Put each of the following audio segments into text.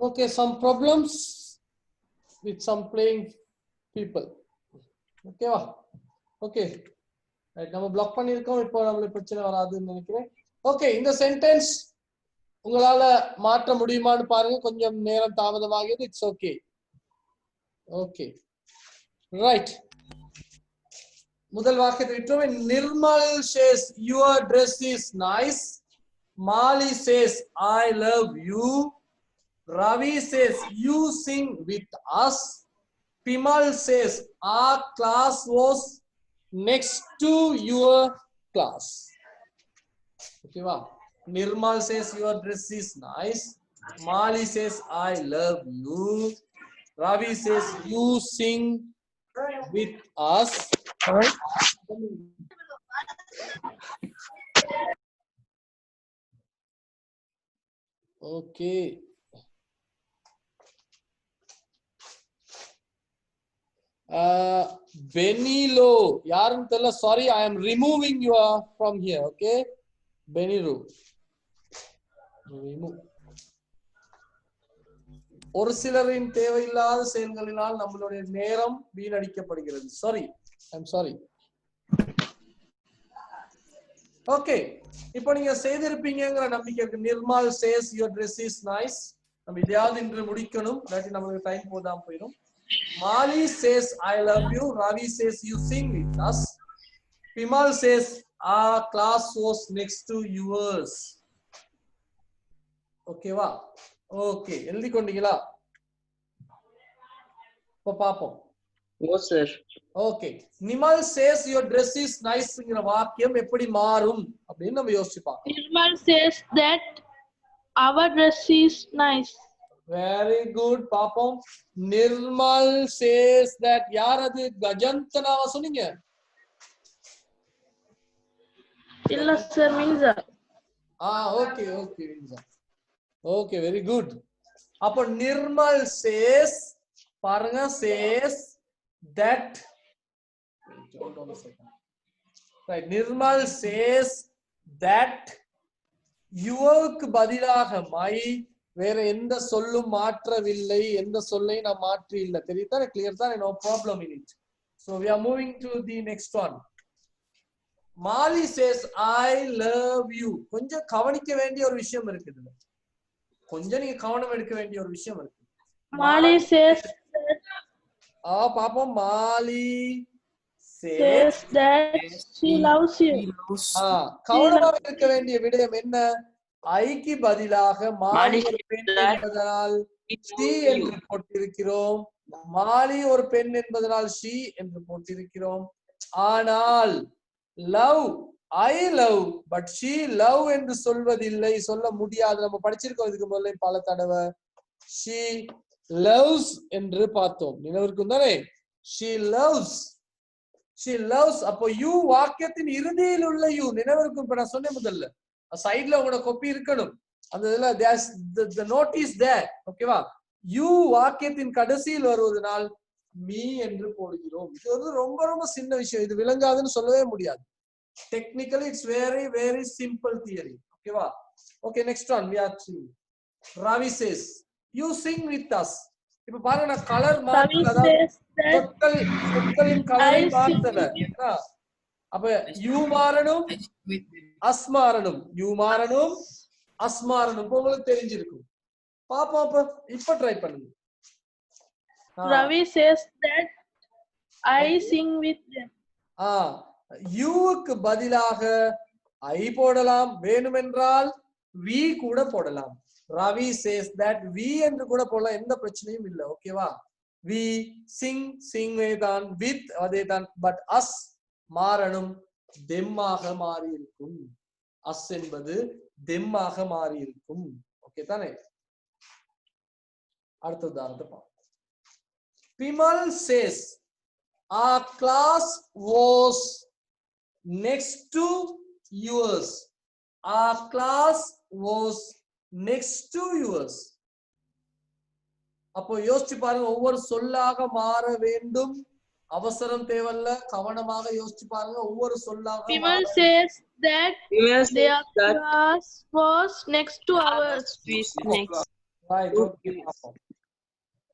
Okay, some problems with some playing people. Okay va? Okay. Right, நம்ம black பண்ணிருக்கோம். இப்போ நமக்கு பிரச்சனை வராதுன்னு நினைக்கிறேன். Okay, இந்த சென்டென்ஸ் உங்களால மாற்ற முடியுமான்னு பாருங்க. கொஞ்சம் நேரம் தாமதமாகியது. It's okay. Okay. Right. முதல் வாக்கியத்தை விட்டோம். Nirmal says your dress is nice. Mali says I love you. Ravi says you sing with us. Pimal says our class was next to your class. Okay, wow. Nirmal says your dress is nice. Mali says I love you. Ravi says you sing with us. Okay. Benilo, யாருன்னு தெரியல. Sorry, I am removing you from here. Okay, Beniru. Remove. ஒரு சிலரின் தேவையில்லாத செயல்களினால் நம்மளுடைய நேரம் வீணடிக்கப்படுகிறது. Sorry, I am sorry. Okay, இப்போ நீங்க செய்திருப்பீங்கங்கிற நம்பிக்கை இருக்கு. Nirmal says your dress is nice. நம்ம இதையாவது இன்று முடிக்கணும், இல்லாட்டி நம்மளுக்கு டைம் போதாம போயிடும். Mali says I love you. Ravi says you sing with us. Pimal says our class was next to yours. Okay va? Okay, எழுதி கொண்டீங்களா? இப்போ பாப்போம். Yes sir. Okay, Nimal says your dress is nice ங்கிற வாக்கியம் எப்படி மாறும் அப்படின்னு நம்ம யோசிப்போம். Nirmal says that our dress is nice. Very good, பாப்போம். Nirmal says that யார் அது? கஜந்தனாவா சொன்னீங்க? இல்ல sir, Minza. Okay, okay, Minza. Okay, very good. அப்போ Nirmal says, பாருங்க, says that, hold on a second. Right, Nirmal says that யுவருக்கு பதிலாக my வேற எந்த சொல்லும் மாற்றவில்லை, எந்த சொல்லை நான் மாற்றி இல்லை. தெரியுதா? கிளியர் தான்? No problem in it. So we are moving to the next one. Mali says I love you. கொஞ்சம் கவனிக்க வேண்டிய ஒரு விஷயம் இருக்குது. கொஞ்சம் நீங்க கவனம் எடுக்க வேண்டிய ஒரு விஷயம் இருக்கு. Mali says பாப்போம். Mali says that she loves you. கவனமாக இருக்க வேண்டிய விடயம் என்ன? ஐக்கு பதிலாக மாலி ஒரு பெண் என்பதனால் she என்று போட்டிருக்கிறோம். மாலி ஒரு பெண் என்பதனால் she என்று போட்டிருக்கிறோம். ஆனால் love, I love, but she love என்று சொல்வதில்லை, சொல்ல முடியாது. நம்ம படிச்சிருக்கோம் இதுக்கு முதல்ல பல தடவை. she loves என்று பார்த்தோம். நினைவிருக்கும் தானே? she loves, she loves. அப்போ யூ வாக்கியத்தின் இறுதியில் உள்ள யூ நினைவிருக்கும். இப்ப நான் சொன்னேன் முதல்ல, சைடுல உங்களோட காப்பி இருக்கணும். அந்த இதுல the note is there. ஓகேவா? யூ வாக்கியத்தின் கடைசியில் வருவதனால் மீ என்று போடுகிறோம். இது வந்து ரொம்ப ரொம்ப சின்ன விஷயம். இது விளங்காதுன்னு சொல்லவே முடியாது. Technically it's very very simple theory. ஓகேவா? Okay, next one we are seeing. Ravi says you sing with us. இப்ப பாருங்க, நான் கலர் மாத்தல, சொற்களின் கலரை மாத்தல. அப்ப யூ மாறணும், அஸ் மாறணும், யூ மாறணும், அஸ் மாறணும். உங்களுக்கு தெரிஞ்சிருக்கும். பாப்போம். இப்ப ட்ரை பண்ணுங்க. Ravi says that I sing with them. யூக்கு பதிலாக ஐ போடலாம், வேணுமென்றால் வி கூட போடலாம். Ravi says that we என்று கூட போடலாம், எந்த பிரச்சனையும் இல்லை. ஓகேவா? we sing, sing தான், with அதேதான். பட் us மாறணும், them ஆக மாறி இருக்கும். us என்பது them ஆக மாறி இருக்கும். ஓகே தானே? அடுத்த உதாரணத்தை பார்ப்போம். Pimal says our class was next to yours. Our class was next to yours. அப்போ யோசிச்சு பாருங்க, ஒவ்வொரு சொல்லாக மாற வேண்டும். அவசரம் தேவையில்ல, கவனமாக யோசிச்சு பாருங்க. ஒவ்வொரு சொல்லாக. Pimal says that their class was next to ours. Right okay பாப்போம்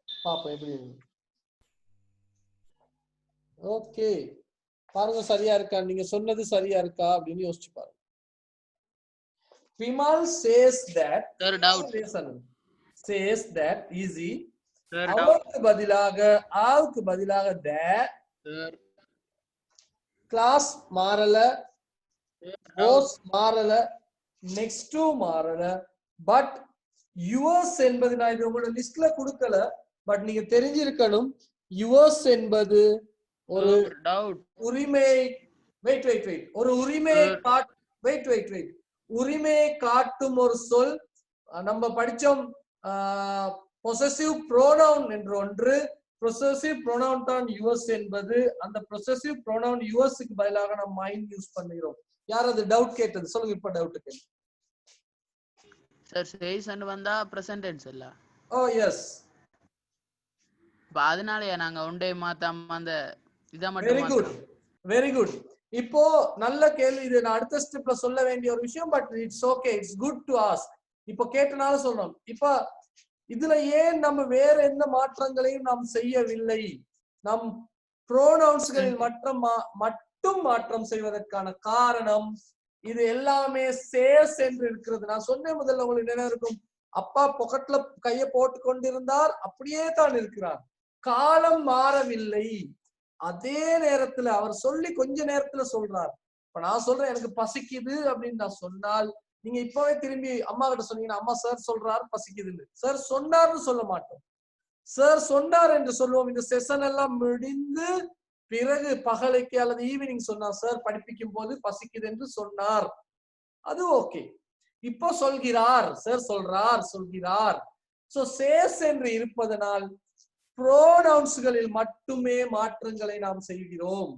பாப்போம் எப்படி ஓகே பாருங்க சரியா இருக்கா நீங்க சொன்னது சரியா இருக்கா அப்படின்னு யோசிச்சு பாருங்க Vimal says that Sir, doubt. says that easy Sir, அவருக்கு பதிலாக ஆவுக்கு பதிலாக that Sir, class மாறல was மாறல next to மாறல but yours என்பது நான் இது உங்களோட லிஸ்ட்ல கொடுக்கல பட் நீங்க தெரிஞ்சிருக்கணும் yours என்பது ஒரு உரிமை வெயிட் ஒரு உரிமையை உரிமையை காட்டும் ஒரு சொல் நம்ம படிச்சோம் possessive pronoun என்று ஒன்று possessive pronoun தான் yours என்பது அந்த possessive pronoun yours க்கு பதிலாக நம்ம mine யூஸ் பண்ணுகிறோம் யாராவது டவுட் கேட்டது சொல்லுங்க இப்ப டவுட் கேளுங்க சார் says and வந்தா present tense இல்ல ஓ எஸ் அதனாலயே நாங்க ஒன் டே மாத்தாம அந்த இத மட்டும் வெரி குட் இப்போ நல்ல கேள்வி இது நான் அடுத்த ஸ்டெப்ல சொல்ல வேண்டிய ஒரு விஷயம் but it's okay it's good to ask இப்போ கேட்டனால சொல்றோம் இப்போ இதுல ஏன் நம்ம வேற எந்த மாற்றங்களையும் நாம் செய்யவில்லை நம் ப்ரோனவுன்ஸ்களில் மட்டும் மாற்றம் செய்வதற்கான காரணம் இது எல்லாமே சேஸ் என்று இருக்கிறது நான் சொன்ன முதல்ல உங்களுக்கு என்ன இருக்கும் அப்பா பொக்கெட்ல கைய போட்டு கொண்டிருந்தார் அப்படியே தான் இருக்கிறார் காலம் மாறவில்லை அதே நேரத்துல அவர் சொல்லி கொஞ்ச நேரத்துல சொல்றார் இப்ப நான் சொல்றேன் எனக்கு பசிக்குது அப்படின்னு நான் சொன்னால் நீங்க இப்பவே திரும்பி அம்மா கிட்ட சொன்னீங்கன்னா அம்மா சார் சொல்றாரு பசிக்குதுன்னு சார் சொன்னார்னு சொல்ல மாட்டோம் சார் சொன்னார் என்று சொல்லுவோம் இந்த செஷன் எல்லாம் முடிந்து பிறகு பகலுக்கு அல்லது ஈவினிங் சொன்னார் சார் படிப்பிக்கும் போது பசிக்குது என்று சொன்னார் அது ஓகே இப்போ சொல்கிறார் சார் சொல்கிறார் சோ சேஸ் என்று இருப்பதனால் ப்ரோனவுன்ஸ்களில் மட்டுமே மாற்றங்களை நாம் செய்கிறோம்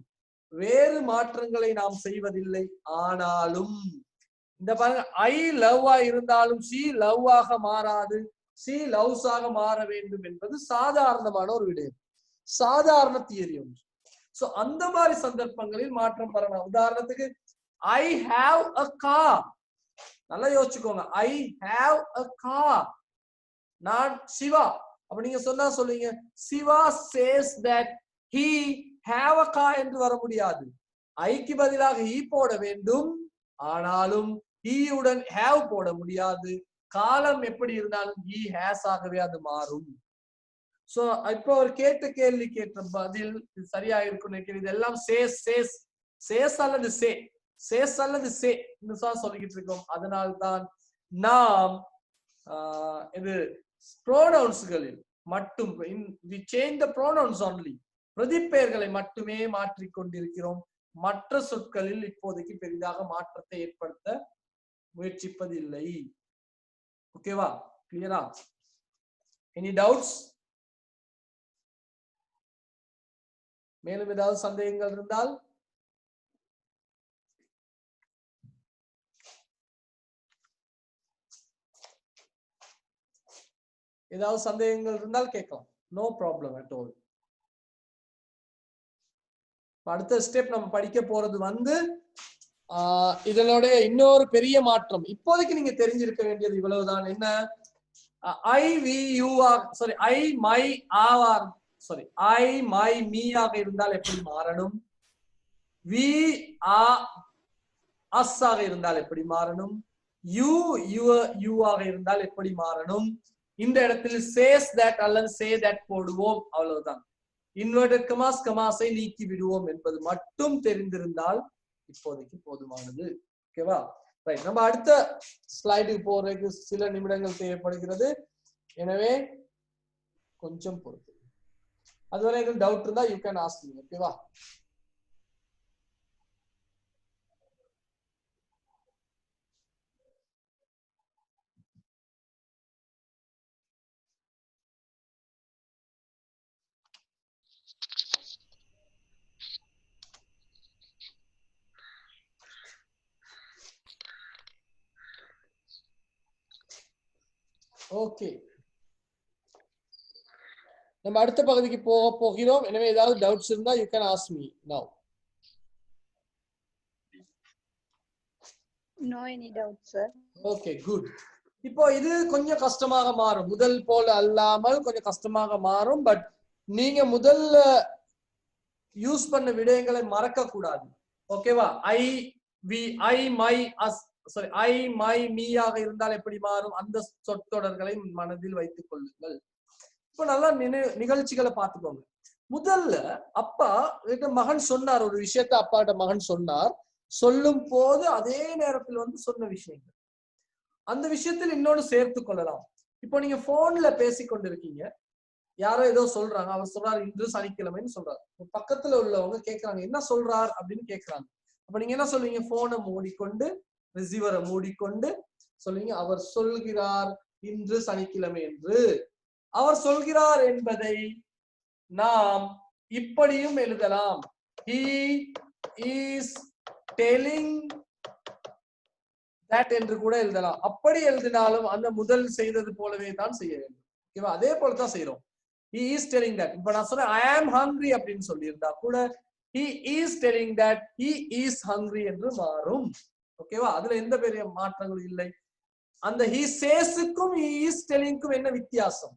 வேறு மாற்றங்களை நாம் செய்வதில்லை ஆனாலும் இந்த பாருங்க ஐ லவ் இருந்தாலும் சி லவ் ஆக மாறாது சி லவ்ஸ் ஆக மாற வேண்டும் என்பது சாதாரணமான ஒரு விடயம் சாதாரண தியரி ஒன்று சோ அந்த மாதிரி சந்தர்ப்பங்களில் மாற்றம் வரலாம் உதாரணத்துக்கு ஐ ஹாவ் அ கார் நல்லா யோசிச்சுக்கோங்க ஐ ஹாவ் அ கார் நான் சிவா அப்ப நீங்க சொன்னா சொல்லுங்க Siva says that he have a car என்று வர முடியாது ஐக்கு பதிலாக he போட வேண்டும் ஆனாலும் he உடன் have போட முடியாது காலம் எப்படி இருந்தாலும் he has ஆகவே அது மாறும் சோ இப்போ ஒரு கேட்ட கேள்வி கேட்ட பதில் சரியா இருக்கும் நினைக்கிறேன் இதெல்லாம் சேஸ் அல்லது சே சொல்லிக்கிட்டு இருக்கோம் அதனால்தான் நாம் இது ப்ரோனவுன்ஸ்களில் மட்டும் we change the pronouns only பிரதிப்பெயர்களை மட்டுமே மாற்றிக் கொண்டிருக்கிறோம் மற்ற சொற்களில் இப்போதைக்கு பெரிதாக மாற்றத்தை ஏற்படுத்த முயற்சிப்பதில்லை ஓகேவா கிளியரா எனி டவுட்ஸ் மேலும் ஏதாவது சந்தேகங்கள் இருந்தால் ஏதாவது சந்தேகங்கள் இருந்தால் கேட்கலாம் நோ ப்ராப்ளம் அட் ஆல் அடுத்த ஸ்டெப் நம்ம படிக்க போறது வந்து இதனுடைய இன்னொரு பெரிய மாற்றம் இப்போதைக்கு நீங்க தெரிஞ்சிருக்க வேண்டியது இவ்வளவுதான் என்ன I we you sorry I my are sorry I my me ஆக இருந்தால் எப்படி மாறணும் வி ஆ அஸ் ஆக இருந்தால் எப்படி மாறணும் யூ யுவர் யூ ஆக இருந்தால் எப்படி மாறணும் இந்த இடத்தில் சேஸ் தட் அல்லது சே தட் போடுவோம் அவ்வளவுதான் இன்வெர்டட் கமாஸை நீக்கி விடுவோம் என்பது மட்டும் தெரிந்திருந்தால் இப்போதைக்கு போதுமானது ஓகேவா ரைட் நம்ம அடுத்த ஸ்லைடுக்கு போறதுக்கு சில நிமிடங்கள் தேவைப்படுகிறது எனவே கொஞ்சம் பொறுத்து அதுவரை டவுட் இருந்தா யூ கேன் ஆஸ்க் மீ ஓகேவா ஓகே நம்ம அடுத்த பகுதிக்கு போகிறோம் எனவே ஏதாவது டவுட்ஸ் இருந்தா யூ கேன் ஆஸ்க் மீ நவ No any doubt sir okay good இப்போ இது கொஞ்சம் கஷ்டமாக மாறும், முதல் போல அல்லாமல் கொஞ்சம் கஷ்டமாக மாறும். பட் நீங்க முதல்ல யூஸ் பண்ண விடயங்களை மறக்க கூடாது. ஓகேவா? I my us sorry I my மீயாக இருந்தால் எப்படி மாறும், அந்த சொற்றொடர்களை மனதில் வைத்துக் கொள்ளுங்கள். இப்ப நல்லா நிகழ்ச்சிகளை பார்த்துக்கோங்க. முதல்ல அப்பா மகன் சொன்னார் ஒரு விஷயத்த, அப்பாட்ட மகன் சொன்னார். சொல்லும் போது அதே நேரத்தில் வந்து சொன்ன விஷயங்கள், அந்த விஷயத்தில் இன்னொன்னு சேர்த்து கொள்ளலாம். இப்போ நீங்க போன்ல பேசி கொண்டிருக்கீங்க, யாரோ ஏதோ சொல்றாங்க, அவர் சொல்றாரு இன்று சனிக்கிழமைன்னு சொல்றாரு. பக்கத்துல உள்ளவங்க கேட்கறாங்க என்ன சொல்றார் அப்படின்னு கேட்கறாங்க. அப்ப நீங்க என்ன சொல்லுவீங்க? போனை மூடிக்கொண்டு ரிசீவரை மூடிக்கொண்டு சொல்லுவீங்க, அவர் சொல்கிறார் இன்று சனிக்கிழமை என்று. அவர் சொல்கிறார் என்பதை நாம் இப்படியும் எழுதலாம், he is telling that என்று கூட எழுதலாம். அப்படி எழுதினாலும் அந்த முதல் செய்தது போலவே தான் செய்ய வேண்டும். ஓகேவா? அதே போலதான் செய்யறோம். he is telling that. இப்ப நான் சொல்றேன் I am hungry அப்படின்னு சொல்லியிருந்தா கூட he is telling that he is hungry என்று மாறும். ஓகேவா? அதுல எந்த பெரிய மாற்றங்களும் இல்லை. அந்த he saysக்கும் he is tellingக்கும் என்ன வித்தியாசம்?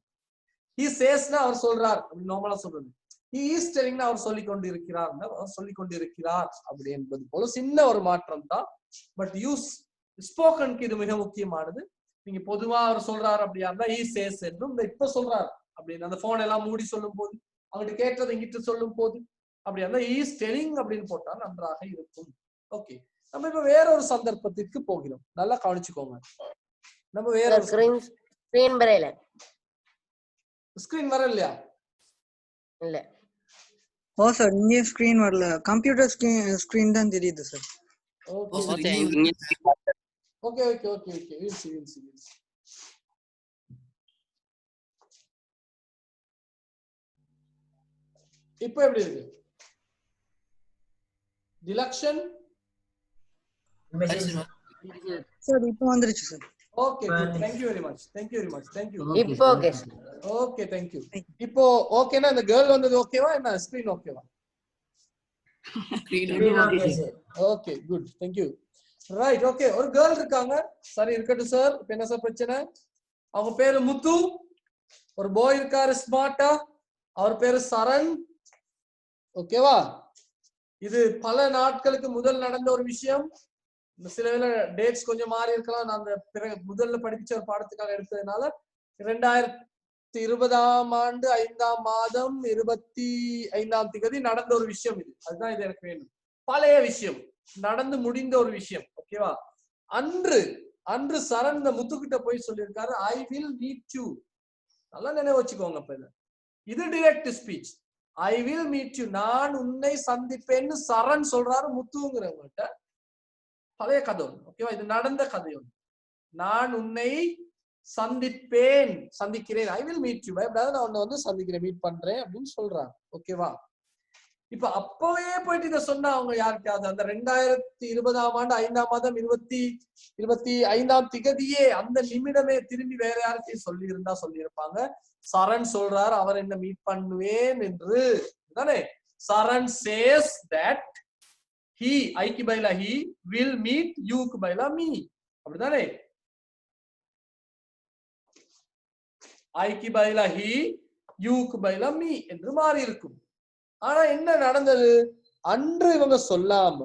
he saysனா அவர் சொல்றார் அப்படின்னு நார்மலா சொல்றது, he is telling அவர் சொல்லிக் கொண்டிருக்கிறார், அவர் சொல்லிக் கொண்டிருக்கிறார் அப்படி என்பது போல சின்ன ஒரு மாற்றம் தான். பட் யூஸ் ஸ்போக்கனுக்கு இது மிக முக்கியமானது. நீங்க பொதுவா அவர் சொல்றாரு அப்படியா இருந்தா he says என்றும், இந்த இப்ப சொல்றாரு அப்படின்னு அந்த போன் எல்லாம் மூடி சொல்லும் போது, அவங்ககிட்ட கேட்டதை இங்கிட்டு சொல்லும் போது அப்படியா இருந்தா he is telling அப்படின்னு போட்டா நன்றாக இருக்கும். ஓகே, நம்ம இப்ப வேற ஒரு சந்தர்ப்பத்திற்கு போகிறோம். நல்லா கவனிச்சுக்கோங்க. நம்ம வேற ஸ்கிரீன் வரல, ஸ்கிரீன் வரலையா? இல்ல. ஓ சார், இங்க ஸ்கிரீன் வரல, கம்ப்யூட்டர் ஸ்கிரீன் தான் தெரியுது sir. Okay okay okay okay okay we'll see. இப்போ எப்படி இருக்கு டிலக்ஷன்? சார் இப்போ வந்துருச்சு sir. Okay, thank you very much. இப்போ okay sir. Okay, thank you. இப்போ ஓகேனா இந்த கேர்ள் வந்தது ஓகேவா, என்ன ஸ்கிரீன் ஓகேவா? Okay, good, thank you. Right, okay. ஒரு கேர்ள் இருக்காங்க. சரி, இருக்கட்டும் சார். இப்போ என்ன சார் பிரச்சனை? அவங்க பேரு முத்து. ஒரு பாய் இருக்காரு ஸ்மார்ட்டா, அவர் பேரு சரண். ஓகேவா? இது பல நாட்களுக்கு முதல் நடந்த ஒரு விஷயம். சில வேளை டேட்ஸ் கொஞ்சம் மாறி இருக்கலாம். நான் அந்த முதல்ல படிச்ச ஒரு பாடத்துக்காக எடுத்ததுனால 2020 5ஆம் மாதம் 25ஆம் தேதி நடந்த ஒரு விஷயம் இது. அதுதான் இது எனக்கு வேணும். பழைய விஷயம், நடந்து முடிந்த ஒரு விஷயம். ஓகேவா? அன்று சரண் இந்த முத்துக்கிட்ட போய் சொல்லியிருக்காரு, ஐ வில் மீட் யூ. நல்லா நினைவு வச்சுக்கோங்க. இப்ப இது direct speech. I will meet you, நான் உன்னை சந்திப்பேன்னு சரண் சொல்றாரு முத்துங்கிறவங்ககிட்ட. பழைய கதை ஒன்று. ஓகேவா? இது நடந்த கதை ஒன்று. நான் உன்னை சந்திக்கிறேன், ஐ வில் மீட் யூ, நான் உன்னை வந்து சந்திக்கிறேன், மீட் பண்றேன் அப்படின்னு சொல்றாங்க. ஓகேவா? இப்ப அப்பவே போயிட்டு இதை சொன்னா அவங்க யாருக்காவது அந்த 2020ஆம் ஆண்டு 5ஆம் மாதம் 25ஆம் திகதியே அந்த நிமிடமே திரும்பி வேற யாருக்கையும் சொல்லி இருந்தா சொல்லியிருப்பாங்க. சரண் சொல்றார் அவர் என்ன மீட் பண்ணுவேன் என்று தானே. சரண் says that he, ஐக்கு பதிலா he will meet, youக்கு பதிலா me. அப்படிதானே? ஐக்கு பதிலா he, youக்கு பதிலா me என்று மாறி இருக்கும். ஆனா என்ன நடந்தது? அன்று இவங்க சொல்லாம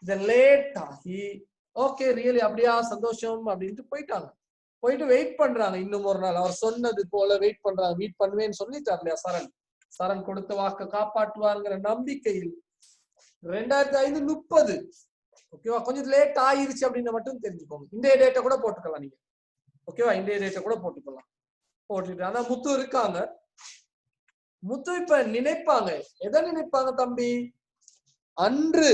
இத லேட் ஆகி ஓகே ரியலி அப்படியா சந்தோஷம் அப்படின்ட்டு போயிட்டாங்க. போயிட்டு வெயிட் பண்றாங்க. இன்னும் ஒரு நாள் அவர் சொன்னது போல வெயிட் பண்றாங்க. மீட் பண்ணுவேன்னு சொல்லிட்டார் இல்லையா சரண் கொடுத்த வாக்க காப்பாற்றுவாருங்கிற நம்பிக்கையில் 2530. ஓகேவா? கொஞ்சம் லேட் ஆயிருச்சு அப்படின்னு மட்டும் தெரிஞ்சுக்கோங்க. இந்திய டேட்டை கூட போட்டுக்கலாம் நீங்க. ஓகேவா? இந்திய டேட்டை கூட போட்டுக்கலாம். போட்டுட்டு ஆனா முத்து இருக்காங்க. முத்து இப்ப நினைப்பாங்க. எதை நினைப்பாங்க தம்பி? அன்று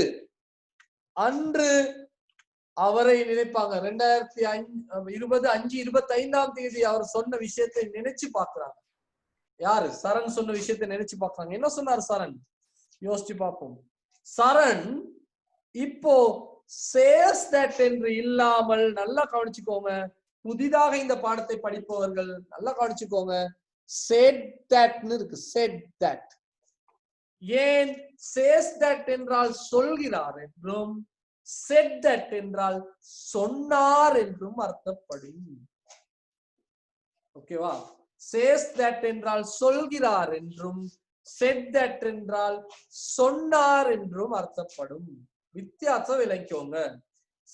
அவரை நினைப்பாங்க. 2020 5/25 அவர் சொன்ன விஷயத்தை நினைச்சு பாக்குறாங்க. யாரு? சரண் சொன்ன விஷயத்தை நினைச்சு பாக்குறாங்க. என்ன சொன்னார் சரண்? யோசிச்சு பார்ப்போம். சரண் இப்போ says that என்று இல்லாமல், நல்லா கவனிச்சுக்கோங்க, புதிதாக இந்த பாடத்தை படிப்பவர்கள் நல்லா கவனிச்சுக்கோங்க, said that இருக்கு. said that. ஏன் says that என்றால் சொல்கிறார் என்றும், said that என்றால் சொன்னார் என்றும் அர்த்தப்படும். ஓகேவா? says that என்றால் சொல்கிறார் என்றும் said that என்றால் சொன்னார் என்றும் அர்த்தப்படும். வித்தியாசம் விளங்கிக்கோங்க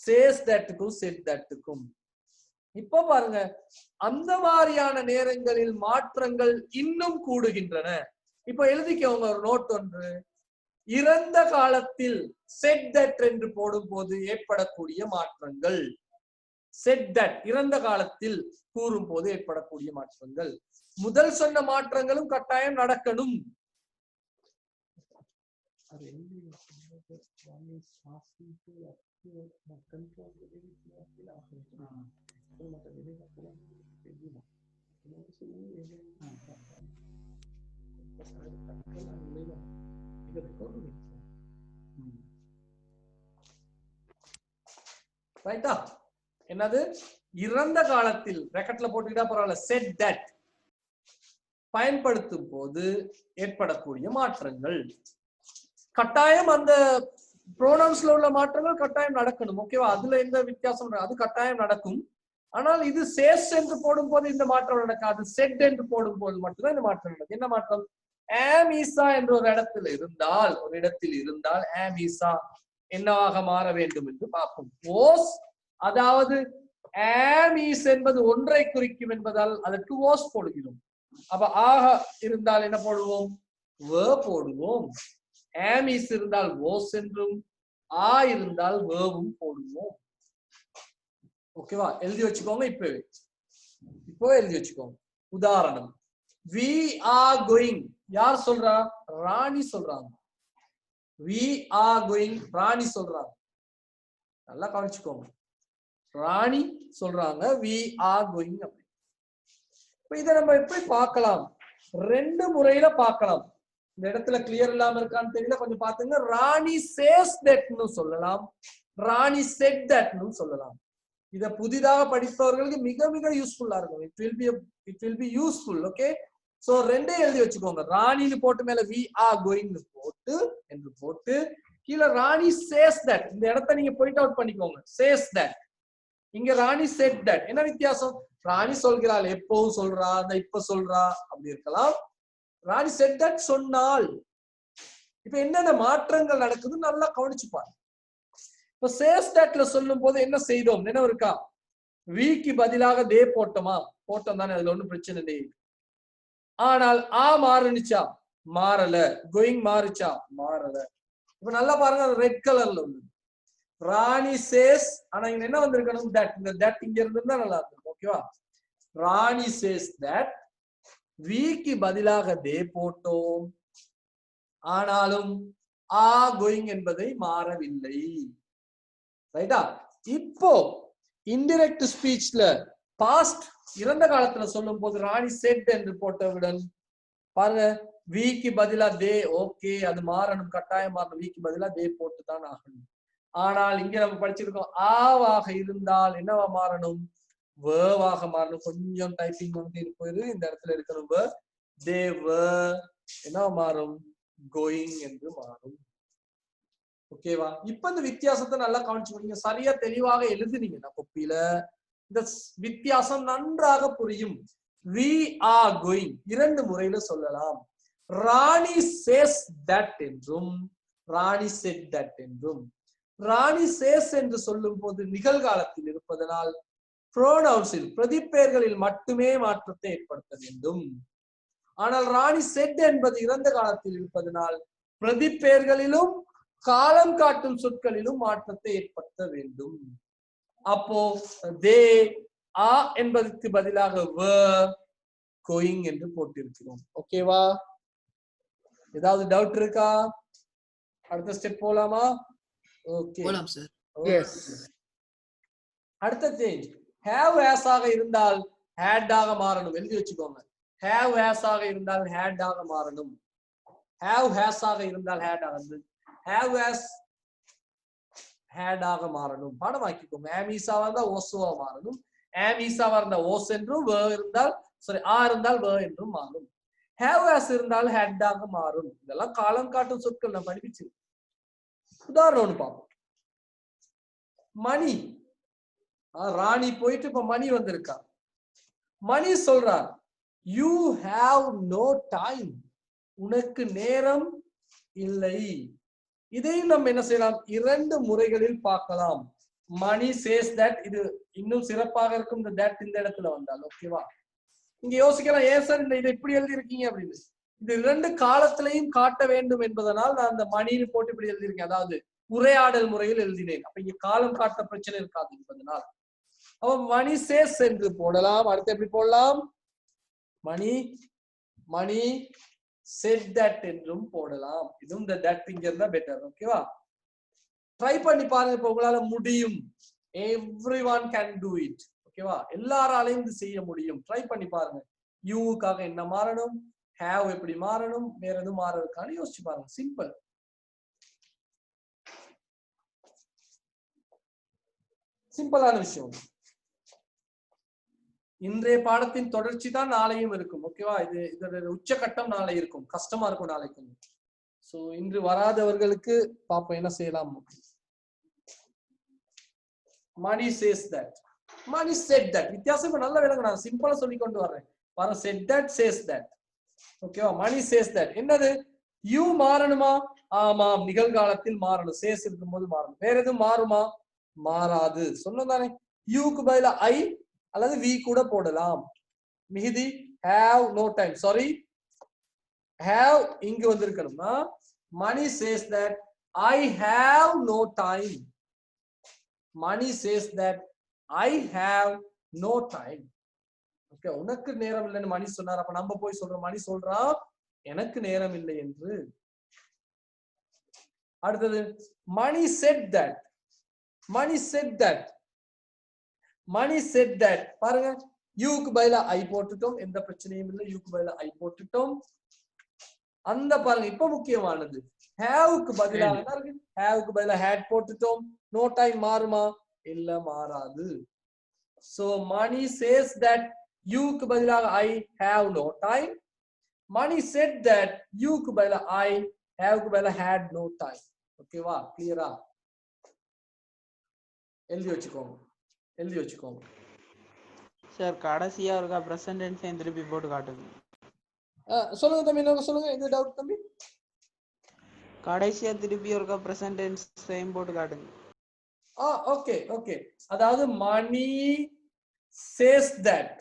says that-க்கும் said that-க்கும். இப்ப பாருங்க, அந்த மாதிரியான நேரங்களில் மாற்றங்கள் இன்னும் கூடுகின்றன. இப்ப எழுதிக்கோங்க ஒரு நோட் ஒன்று. இறந்த காலத்தில் said that என்று போடும் போது ஏற்படக்கூடிய மாற்றங்கள். said that இறந்த காலத்தில் கூறும் போது ஏற்படக்கூடிய மாற்றங்கள். முதல் சொன்ன மாற்றங்களும் கட்டாயம் நடக்கணும். ரைட்டா? என்னது? இறந்த காலத்தில் பிராக்கெட்ல போட்டுக்கிட்டா பரவாயில்ல. said that பயன்படுத்தும் போது ஏற்படக்கூடிய மாற்றங்கள் கட்டாயம், அந்த ப்ரோனவுன்ஸ்ல உள்ள மாற்றங்கள் கட்டாயம் நடக்கணும். ஓகேவா? அதுல எந்த வித்தியாசம், அது கட்டாயம் நடக்கும். ஆனால் இது சேஸ் என்று போடும் போது இந்த மாற்றம் நடக்காது. செட் என்று போடும் போது மட்டும்தான் இந்த மாற்றம் நடக்கும். என்ன மாற்றம்? ஆம் ஈசா என்ற ஒரு இடத்தில் இருந்தால் ஆம் ஈசா என்னவாக மாற வேண்டும் என்று பார்ப்போம். ஓஸ், அதாவது ஆம் ஈஸ் என்பது ஒன்றை குறிக்கும் என்பதால் அதற்கு ஓஸ் போடுகிறோம். அப்ப ஆக இருந்தால் என்ன போடுவோம்? வே போடுவோம். ஆம் ஈஸ் இருந்தால் ஓஸ் என்றும், ஆ இருந்தால் வேவும் போடுவோம். ஓகேவா? எழுதி வச்சுக்கோங்க. இப்போ எழுதி வச்சுக்கோங்க. உதாரணம், we are going. யார் சொல்றா? ராணி சொல்றாங்க. we are going, ராணி சொல்றாங்க. நல்லா கவனிச்சுக்கோங்க. ராணி சொல்றாங்க we are going. இப்ப இதை நம்ம எப்படி பார்க்கலாம்? ரெண்டு முறையில பார்க்கலாம். இந்த இடத்துல கிளியர் இல்லாம இருக்கான்னு தெரியல, கொஞ்சம் பாத்துங்க. ராணி says that-னு சொல்லலாம், ராணி said that-னு சொல்லலாம். இத புதிதாக படிப்பவர்களுக்கு மிக மிக யூஸ்ஃபுல்லா இருக்கும். it will be useful. Okay, so ரெண்டே எழுதி வச்சுக்கோங்க. ராணின்னு போட்டு மேல we are going என்று போட்டு கீழே ராணி says that. இந்த இடத்தை நீங்க பாயிண்ட் அவுட் பண்ணிக்கோங்க. says that, இங்க ராணி said that. என்ன வித்தியாசம்? ராணி சொல்கிறாள், எப்பவும் சொல்றா, அந்த இப்ப சொல்றா, அப்படி இருக்கலாம். ராணி said that சொன்னாள். இப்ப என்னென்ன மாற்றங்கள் நடக்குதுன்னு நல்லா கவனிச்சுப்பாங்க. இப்ப says that-ல சொல்லும் போது என்ன செய்தோம்? நினைவு இருக்கா? வீக்கு பதிலாக தே போட்டோமா? போட்டோம் தானே, அதுல ஒண்ணும் பிரச்சனை இல்லை. ஆனால் ஆ மாறுனுச்சா? மாறல. கோயிங் மாறுச்சா? மாறல. இப்ப நல்லா பாருங்க, ரெட் கலர்ல உள்ளது. ராணி சேஸ், ஆனா இங்க என்ன வந்திருக்கணும்? தட். இந்த தட் இங்க இருந்தா நல்லா இருக்கும். ஓகேவா? ராணி சேஸ் தட், வீக்கு பதிலாக தே போட்டோம், ஆனாலும் ஆ கோயிங் என்பதை மாறவில்லை. ரைட்டா? இப்போ இன்டைரக்ட் ஸ்பீச்ல பாஸ்ட் இறந்த காலத்துல சொல்லும் போது ராணி செட் என்று போட்டவுடன் பாருங்க, வீக்கு பதிலா தே. ஓகே, அது மாறணும், கட்டாயம் மாறணும். வீக்கு பதிலா தே போட்டுதான் ஆகணும். ஆனால் இங்க நம்ம படிச்சிருக்கோம், ஆவாக இருந்தால் என்னவா மாறணும்? வேவாக மாறணும். கொஞ்சம் டைப்பிங் வந்து போயிரு, இந்த இடத்துல இருக்கணும். தே என்னவா மாறும்? கோயிங் என்று மாறும். ஓகேவா? இப்ப இந்த வித்தியாசத்தை நல்லா கவனிச்சுக்கோங்க. சரியா தெளிவாக எழுதுனீங்கன்னா கொப்பியில இந்த வித்தியாசம் நன்றாக புரியும். we are going இரண்டு முறையில சொல்லலாம். ராணி says that என்றும், ராணி said that என்றும். ராணி says என்று சொல்லும் போது நிகழ்காலத்தில் இருப்பதனால் புரோனவுன்ஸில் பிரதிப்பெயர்களில் மட்டுமே மாற்றத்தை ஏற்படுத்த வேண்டும். ஆனால் ராணி said என்பது இறந்த காலத்தில் இருப்பதனால் பிரதிப்பெயர்களிலும் காலம் காட்டும் சொற்களிலும் மாற்றத்தை ஏற்படுத்த வேண்டும். அப்போ தே ஆ என்பதற்கு பதிலாக were going என்று போட்டிருக்கிறோம். ஓகேவா? ஏதாவது டவுட் இருக்கா? அடுத்த ஸ்டெப் போலாமா? ஓகே, போலாம் சார். எஸ். அடுத்த சேஞ்ச், have has ஆக இருந்தால் had ஆக மாறணும். எழுதி வச்சுக்கோங்க. have has ஆக இருந்தால் had ஆக மாறணும். have has ஆக இருந்தால் had ஆக, have has had ஆக மாறணும். பாடமாக்கிக்கோங்க. am ஈசாவா இருந்தா ஓசுவா மாறணும். am ஈசாவா இருந்தா ஓஸ் என்றும், வே இருந்தால் ஆ இருந்தால் வே என்றும் மாறும். have has இருந்தால் had ஆக மாறும். இதெல்லாம் காலம் காட்டும் சொற்கள் நான் படிப்பிச்சு. உதாரணம் ஒண்ணு பார்ப்போம். மணி, ராணி போயிட்டு இப்ப மணி வந்திருக்கா. மணி சொல்றார் யூ ஹாவ் நோ டைம், உனக்கு நேரம் இல்லை. இதையும் நம்ம என்ன செய்யலாம், இரண்டு முறைகளில் பார்க்கலாம். மணி சேஸ் தட், இது இன்னும் சிறப்பாக இருக்கும் இந்த தட் இந்த இடத்துல வந்தால். ஓகேவா, இங்க யோசிக்கலாம் ஏன் சார் இந்த இதை இப்படி எழுதி இருக்கீங்க அப்படின்னு. இது இரண்டு காலத்திலையும் காட்ட வேண்டும் என்பதனால் நான் அந்த மணின்னு போட்டு இப்படி எழுதியிருக்கேன். அதாவது உரையாடல் முறையில் எழுதினேன். அப்ப இங்க காலம் காட்ட பிரச்சனை இருக்காது என்பதனால் அவ மணி சேஸ் என்று போடலாம். அடுத்து எப்படி போடலாம், மணி மணி செட் தட் என்றும் போடலாம். இதுவும் இந்த தட் இங்க இருந்தா பெட்டர். ஓகேவா, ட்ரை பண்ணி பாருங்க, இப்ப உங்களால முடியும். everyone can do it. ஓகேவா, எல்லாராலையும் இது செய்ய முடியும். ட்ரை பண்ணி பாருங்க. யூவுக்காக என்ன மாறணும், ஹேவ் எப்படி மாறணும், வேற எதுவும் மாறதுக்கான யோசிச்சு பாருங்க. சிம்பிள். சிம்பிளான விஷயம். இன்றைய பாடத்தின் தொடர்ச்சி தான் நாளையும் இருக்கும். ஓகேவா, இது இதோட உச்சகட்டம் நாளை இருக்கும். கஷ்டமா இருக்கும் நாளைக்கு. சோ இன்று வராதவர்களுக்கு பாப்போம் என்ன செய்யலாம். Mani says that, Mani said that. வித்தியாசம் நல்ல விளங்க, நான் சிம்பிளா சொல்லி கொண்டு வர்றேன். வர செட் தட் சேஸ் தட். ஓகேவா, மணி சேஸ் தட். என்னது, யூ மாறணுமா? ஆமாம், நிகழ்காலத்தில் மாறணும். சேஸ் இருக்கும் போது மாறணும். வேற எதுவும் மாறுமா? மாறாது. சொன்னதானே, யூக்கு பதிலா ஐ அல்லது வி கூட போடலாம். மிகுதி have no time, sorry have இங்கு வந்திருக்கணும்னா Mani says that I have no time. Mani says that I have no time. Okay, உனக்கு நேரம் இல்லைன்னு மணி சொன்னார். அப்ப நம்ம போய் சொல்றோம், மணி சொல்றான் எனக்கு நேரம் இல்லை என்று. அடுத்தது Mani said that, Mani said that, Mani said that. பாருங்க, யூக்கு பதிலா ஐ போட்டுட்டோம், எந்த பிரச்சனையும் இல்லை. யூக்கு பதிலா ஐ போட்டுட்டோம். அந்த பாருங்க, இப்ப முக்கியமானது ஹேவுக்கு பதிலா என்ன இருக்கு, ஹேவுக்கு பதிலா ஹேட் போட்டுட்டோம். நோ டைம் மாறுமா? இல்ல, மாறாது. சோ மணி சேஸ் தட் யூக்கு பதிலாக I have no time. Mani said that யூக்கு பதிலா ஐ, ஹேவுக்கு பதிலா ஹேட் நோ டைம். ஓகேவா, கிளியரா? எழுதி வச்சுக்கோங்க, எழுதி வச்சுக்கோங்க. சார் கடைசியா இருக்கா பிரசன்ட் டென்ஸ் திருப்பி போட்டு காட்டுங்க. சொல்லுங்க தம்பி, என்ன சொல்லுங்க, எது டவுட் தம்பி? கடைசியா திருப்பி இருக்கா பிரசன்ட் டென்ஸ் சேம் போட்டு காட்டுங்க. Okay okay. அதாவது Mani says that,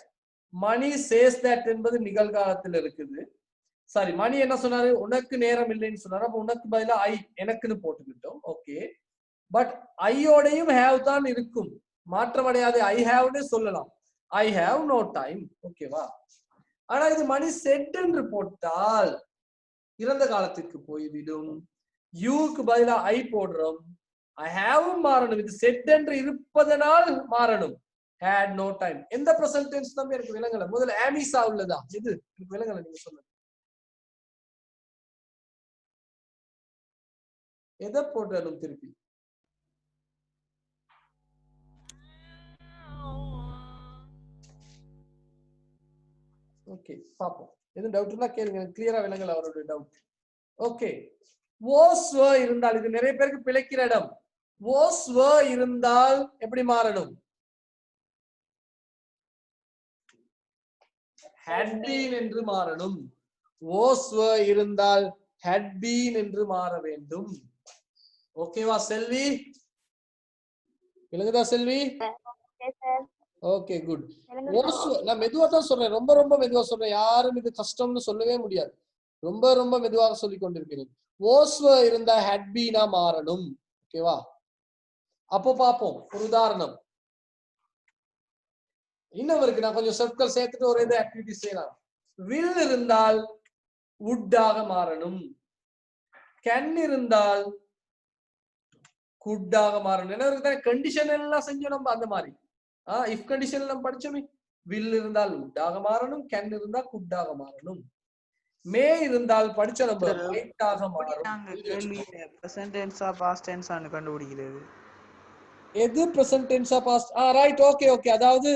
Mani says that என்பது நிகழ்காலத்தில் இருக்குது. சாரி, மணி என்ன சொன்னாரு, உனக்கு நேரம் இல்லைன்னு சொன்னாரு. அப்ப உனக்கு பதிலா ஐ, எனக்குன்னு போட்டுக்கிட்டோம். ஓகே, பட் ஐயோடையும் ஹேவ் தான் இருக்கும், மாற்றம் அடையாது. ஐ ஹேவ்னு சொல்லலாம், ஐ ஹேவ் நோ டைம். ஓகேவா, ஆனா இது மணி செட் என்று போட்டால் இறந்த காலத்துக்கு போய்விடும். யூக்கு பதிலா ஐ போடுறோம், ஐ ஹேவும் மாறணும். இது செட் என்று இருப்பதனால் மாறணும். had no time. எந்த பிரசன்ட் டென்ஸ் தான் எனக்கு விளங்கல. முதல்ல ஆமிசா உள்ளதா, இது எனக்கு விளங்கல. நீங்க சொல்லுங்க, எதை போட்டாலும் திருப்பி. ஓகே, பாப்போம். எதுவும் டவுட்னா கேளுங்க, கிளியரா விளங்கல அவரோட டவுட். ஓகே, was were இருந்தால், இது நிறைய பேருக்கு பிழைக்கிற இடம். was were இருந்தால் எப்படி மாறணும்? had been என்று மாறணும். was were இருந்தால் had been என்று மாற வேண்டும். ஓகேவா செல்வி? விளங்குதா செல்வி? Okay, good. நான் மெதுவா தான் சொல்றேன், ரொம்ப ரொம்ப மெதுவா சொல்றேன். யாரும் இது கஷ்டம்னு சொல்லவே முடியாது. ரொம்ப ரொம்ப மெதுவாக சொல்லி கொண்டிருக்கிறேன். was were இருந்தா had been மாறணும். ஓகேவா, அப்போ பாப்போம் ஒரு உதாரணம். இன்னும் இருக்கு, நான் கொஞ்சம் சொற்கள் சேர்த்துட்டு ஒரு இது ஆக்டிவிட்டி செய்யலாம். will இருந்தால் would ஆக மாறணும். can இருந்தால் could ஆக மாறணும். என்ன இருக்கு, கண்டிஷன் எல்லாம் செஞ்சோம் நம்ம அந்த மாதிரி. இஃப் கண்டிஷன் நம்ம படிச்சோமே. will இருந்தால் would ஆக மாறணும், can இருந்தால் could ஆக மாறணும். may இருந்தால் படிச்ச நம்ம might ஆக மாறும். பிரசன்ட் டென்ஸா பாஸ்ட் டென்ஸான்னு கண்டுபிடிக்கிறது எது பிரசன்ட் டென்ஸா பாஸ்ட்? Right, okay okay. அதாவது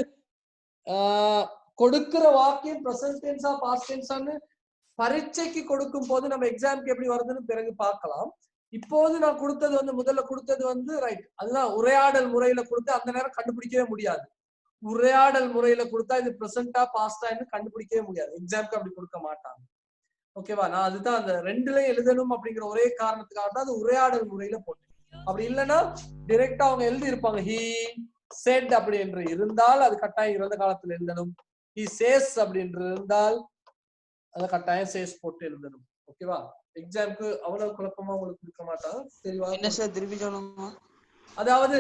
கொடுக்கிற வாக்கியம் பிரசன்ட் டென்ஸா பாஸ்ட் டென்ஸான்னு பரீட்சைக்கு கொடுக்கும் போது நம்ம எக்ஸாம்க்கு எப்படி வருதுன்னு பிறகு பார்க்கலாம். இப்போது நான் கொடுத்தது முதல்ல கொடுத்தது ரைட், அதுதான் உரையாடல் முறையில கொடுத்து அந்த நேரம் கண்டுபிடிக்கவே முடியாது. உரையாடல் முறையில கொடுத்தா இது பிரசன்டா பாஸ்டான்னு கண்டுபிடிக்கவே முடியாது. எக்ஸாம்க்கு அப்படி கொடுக்க மாட்டாங்க. ஓகேவா? நான் அதுதான் அந்த ரெண்டுலயும் எழுதணும் அப்படிங்கிற ஒரே காரணத்துக்காக தான் அது உரையாடல் முறையில போட்டேன். அப்படி இல்லைன்னா டைரக்டா அவங்க எழுதி இருப்பாங்க. ஹி செட் அப்படி என்று இருந்தால் அது கட்டாயம் இறந்த காலத்துல எழுதணும். ஹி சேஸ் அப்படி என்று இருந்தால் அதை கட்டாயம் சேஸ் போட்டு எழுதணும். ஓகேவா? எக்ஸாம்க்கு அவ்வளவு குழப்பமா உங்களுக்கு கொடுக்க மாட்டாங்க. தெளிவா என்ன சார் திருப்பி சொல்லுங்க. அதாவது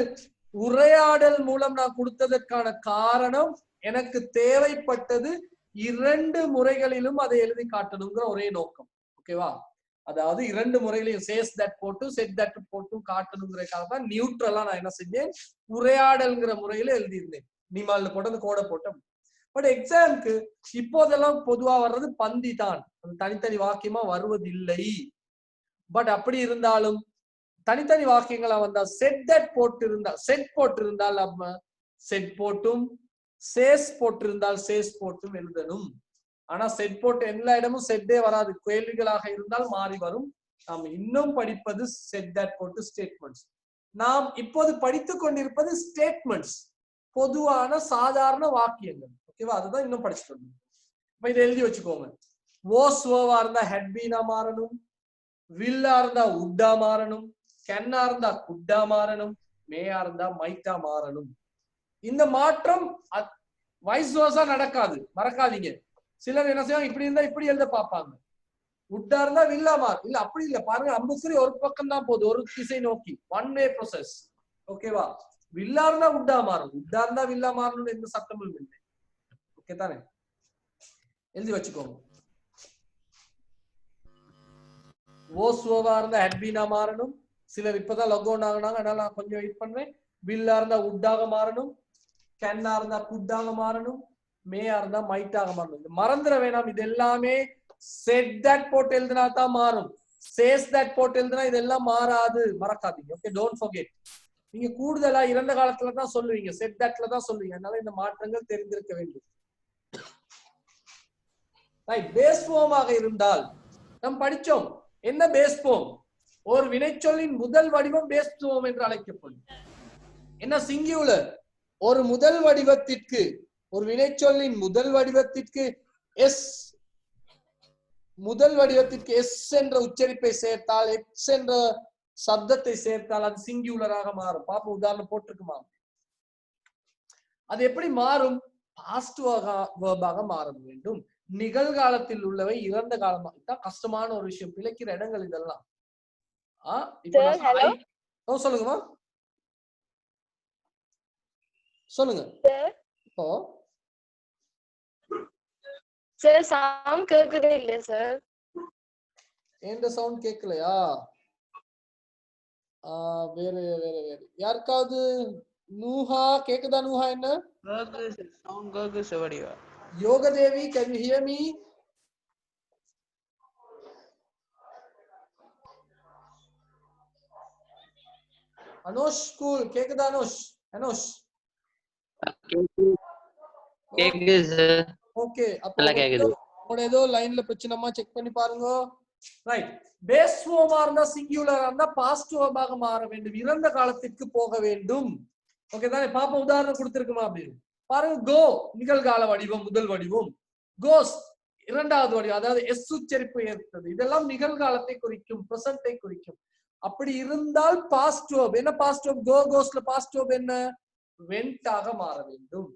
உரையாடல் மூலம் நான் கொடுத்ததற்கான காரணம் எனக்கு தேவைப்பட்டது 2 முறைகளிலும் அதை எழுதி காட்டணுங்கிற ஒரே நோக்கம். ஓகேவா? அதாவது 2 முறைகளையும் சேஸ் தட் போட்டு செட் தட் போட்டும் காட்டணுங்கிறதுக்காக தான் நியூட்ரலா நான் என்ன செஞ்சேன், உரையாடல்ங்கிற முறையில எழுதியிருந்தேன். நிமால்ல போட்டு அந்த கோடை போட்டேன். பட் எக்ஸாம்க்கு இப்போதெல்லாம் பொதுவா வர்றது பந்தி தான், தனித்தனி வாக்கியமா வருவதில்லை. பட் அப்படி இருந்தாலும் தனித்தனி வாக்கியங்களா வந்தா செட் தட் போட்டு இருந்தா செட் போட்டு இருந்தால் நம்ம செட் போட்டும், சேஸ் போட்டிருந்தால் சேஸ் போட்டும் எழுதணும். ஆனா செட் போட்டு எல்லா இடமும் செட்டே வராது. கேள்விகளாக இருந்தால் மாறி வரும். நாம் இன்னும் படிப்பது செட் தட் போட்டு ஸ்டேட்மெண்ட்ஸ். நாம் இப்போது படித்துக் கொண்டிருப்பது ஸ்டேட்மெண்ட்ஸ், பொதுவான சாதாரண வாக்கியங்கள். ஓகேவா? அதுதான் இன்னும் படிச்சுட்டு வந்தோம். இப்ப இதை எழுதி வச்சுக்கோங்க. ஓஸ் ஓவா இருந்தா ஹெட் பீனா மாறணும், வில்லா இருந்தா உட்டா மாறணும், கென்னா இருந்தா குட்டா மாறணும், மேயா இருந்தா மைட்டா மாறணும். இந்த மாற்றம் வைஸ் வர்சா நடக்காது, மறக்காதீங்க. சிலர் என்ன செய்வாங்க, இப்படி இருந்தா இப்படி எழுத பார்ப்பாங்க. உட்டா இருந்தா வில்லா மாறும். இல்ல அப்படி இல்ல, பாருங்க அம்புக்குறி ஒரு பக்கம் தான் போகுது, ஒரு திசை நோக்கி, ஒன் வே ப்ரோசஸ். ஓகேவா? வில்லா இருந்தா உட்டா மாறும், உட்டா இருந்தா வில்லா மாறணும்னு எந்த சட்டமும் இல்லை. ஓகே தானே? எழுதி வச்சுக்கோங்க. ஓஸ் ஓவா இருந்தா ஹெட்பீனா மாறணும். சிலர் இப்பதான் லொகோன் ஆகினாங்க, அதனால நான் கொஞ்சம் வெயிட் பண்றேன். வில்லா இருந்தா உட்டாக மாறணும், கென்னா இருந்தா குட்டாக மாறணும், மேயா இருந்தா மைட்டாக மாறணும். மறந்துட வேணாம், இது எல்லாமே செட் தட் போட்டு எழுதினா தான் மாறும். சேஸ் தட் போட்டு எழுதினா இதெல்லாம் மாறாது, மறக்காதீங்க. Okay, don't forget. நீங்க கூடுதலா இறந்த காலத்துல தான் சொல்லுவீங்க, செட் தட்ல தான் சொல்லுவீங்க. அதனால இந்த மாற்றங்கள் தெரிந்திருக்க வேண்டும். பேஸ் ஃபார்மாக இருந்தால் நாம் படிச்சோம். என்ன பேஸ் ஃபார்ம்? ஒரு வினைச்சொல்லின் முதல் வடிவம் பேஸ் ஃபார்ம் என்று அழைக்கப்படும். என்ன சிங்குலர்? ஒரு முதல் வடிவத்திற்கு, ஒரு வினைச்சொல்லின் முதல் வடிவத்திற்கு எஸ், முதல் வடிவத்திற்கு எஸ் என்ற உச்சரிப்பை சேர்த்தால், எக்ஸ் என்ற சப்தத்தை சேர்த்தால் அது சிங்குலராக மாறும். பாப்பா உதாரணம் போட்டிருக்குமா? அது எப்படி மாறும்? பாஸ்ட் வெர்பாக மாற வேண்டும். நிகழ்காலத்தில் உள்ளவை இறந்த காலமா. இதுதான் கஷ்டமான ஒரு விஷயம், பிழைக்கிற இடங்கள் இதெல்லாம். சொல்லுங்கம்மா, சொல்லுங்க. இப்போ சார் சவுண்ட் கேக்குதே இல்ல சார். எந்த சவுண்ட் கேட்கலையா? வேற வேற வேற யாருக்காவது நூஹா கேக்குதா? நூஹா என்ன சவுண்ட் கேக்கு செவடிவா. Yogadevi, can you hear me? Anosh school கேக்குதா? அனோஷ், அனோஷ் கேக்குது சார். ஓகே, அப்ப நல்லா கேக்குது. உங்க ஏதோ லைன்ல பிரச்சனைமா செக் பண்ணி பாருங்க. ரைட். பேஸ் ஃபார்மா இருந்தா சிங்குலரா இருந்தா பாஸ்ட் வெர்பாக மாற வேண்டும், இறந்த காலத்திற்கு போக வேண்டும். ஓகே தானே? பாப்பா உதாரணம் கொடுத்திருக்குமா அப்படின்னு பாருங்க. கோ நிகழ்கால வடிவம் முதல் வடிவம், கோஸ் இரண்டாவது வடிவம், அதாவது எஸ் உச்சரிப்பு ஏற்பது. இதெல்லாம் நிகழ்காலத்தை குறிக்கும், பிரசன்டை குறிக்கும். அப்படி இருந்தால் பாஸ்ட் வெர்ப் என்ன? பாஸ்ட் வெர்ப் கோ கோஸ்ல பாஸ்ட் வெர்ப் என்ன? வெண்ட் ஆக மாற வேண்டும்.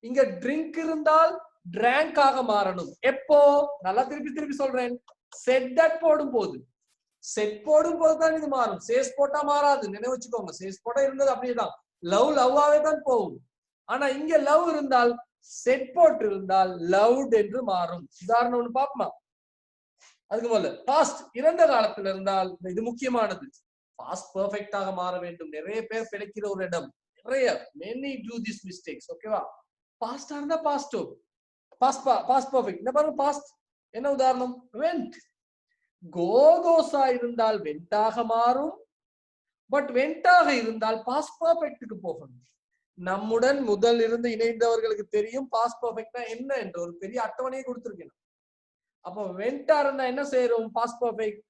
இங்க ட்ரிங்க் இருந்தால் டிராங்க் ஆக மாறணும். எப்போ? நல்லா திருப்பி திருப்பி சொல்றேன், செட் தட் போடும் போது. செட் போடும் போது தான் இது மாறும். சேஸ் போட்டா மாறாது, நினைவு வச்சுக்கோங்க. சேஸ் போட்டா இருந்தது அப்படியேதான், லவ் லவ்வாவே தான் போகும். ஆனா இங்க லவ் இருந்தால், செட் போட்டு இருந்தால் லவ்ட் என்று மாறும். உதாரணம் ஒண்ணு பாப்போமா? அதுக்கு முதல்ல பாஸ்ட் இறந்த காலத்துல இருந்தால், இது முக்கியமானது, பாஸ்ட் பெர்ஃபெக்டாக மாற வேண்டும். நிறைய பேர் பிழைக்கிற ஒரு இடம், நிறைய many do these mistakes. ஓகேவா? பாஸ்டா இருந்தா பாஸ்ட் பாஸ்ட் பெர்ஃபெக்ட். இந்த பாருங்க பாஸ்ட் என்ன உதாரணம்? வெண்ட். கோகோசா இருந்தால் வெண்டாக மாறும். பட் வெண்டாக இருந்தால் பாஸ்ட் பெர்ஃபெக்ட்டுக்கு போகணும். நம்முடன் முதல் இருந்து இணைந்தவர்களுக்கு தெரியும் பாஸ்ட் பெர்ஃபெக்ட்னா என்ன என்ற ஒரு பெரிய அட்டவணையை கொடுத்திருக்கேன். அப்போ வெண்டா இருந்தா என்ன செய்யறோம்? பாஸ்ட் பெர்ஃபெக்ட்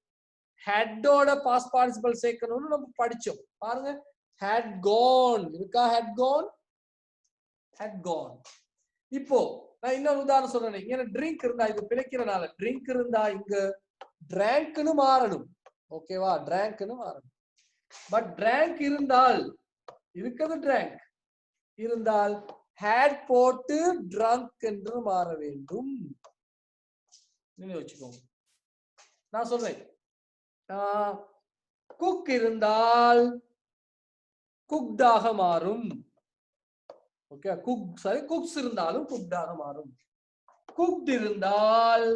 ஹேட்டோட பாஸ்ட் பார்ட்டிசிபிள் சேர்க்கணும்னு நம்ம படிச்சோம். பாருங்க, had gone இருக்கா? had gone had gone. இப்போ நான் இன்னொரு உதாரணம் சொல்றேன். இங்க ட்ரிங்க் இருந்தா இது பிழைக்கிறனால ட்ரிங்க் இருந்தா இங்க drank-னு மாறணும். ஓகேவா? drank-னு மாறணும். பட் drank இருந்தால் இருக்கிறது drank இருந்தால் had போட்டு drunk என்று மாற வேண்டும். நீங்க வச்சுக்கோங்க. நான் சொல்றேன். குக் இருந்தால் cooked ஆக மாறும். ஓகே, குக்ஸ் இருந்தாலும் cooked ஆக மாறும். cooked இருந்தால்